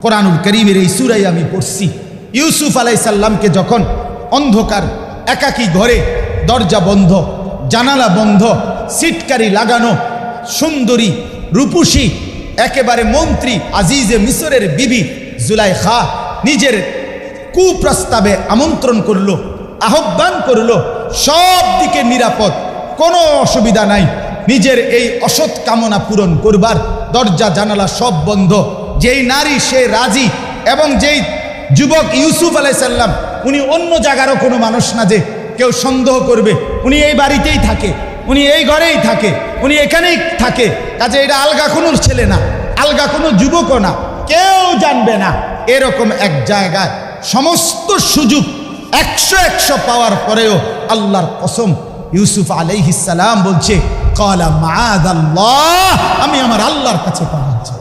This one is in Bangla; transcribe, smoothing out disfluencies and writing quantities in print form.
কোরআনুল কারীমের এই সূরায় আমি পড়ছি, ইউসুফ আলাইহিস সালামকে যখন অন্ধকার একাকী ঘরে, দরজা বন্ধ, জানালা বন্ধ, সিটকারি লাগানো, সুন্দরী রূপসী একেবারে মন্ত্রী আজিজে মিসরের বিবি জুলাইখা নিজের কুপ্রস্তাবে আমন্ত্রণ করলো, আহ্বান করলো, সব দিকে নিরাপদ, কোনো অসুবিধা নাই, নিজের এই অসৎ কামনা পূরণ করবার দরজা জানালা সব বন্ধ। যেই নারী সে রাজি, এবং যেই যুবক ইউসুফ আলাইহিস সালাম উনি অন্য জায়গারও কোনো মানুষ না যে কেউ সন্দেহ করবে, উনি এই বাড়িতেই থাকে, উনি এই ঘরেই থাকে, উনি এখানেই থাকে, কাজে এটা আলগা কোনো ছেলে না, আলগা কোনো যুবকও না, কেউ জানবে না, এরকম এক জায়গায় সমস্ত সুযোগ 100 পাওয়ার পরেও আল্লাহর কসম ইউসুফ আলাইহিস সালাম বলছে, ক্বালা মাআযাল্লাহ, আমি আমার আল্লাহর কাছে পানাহ চাই।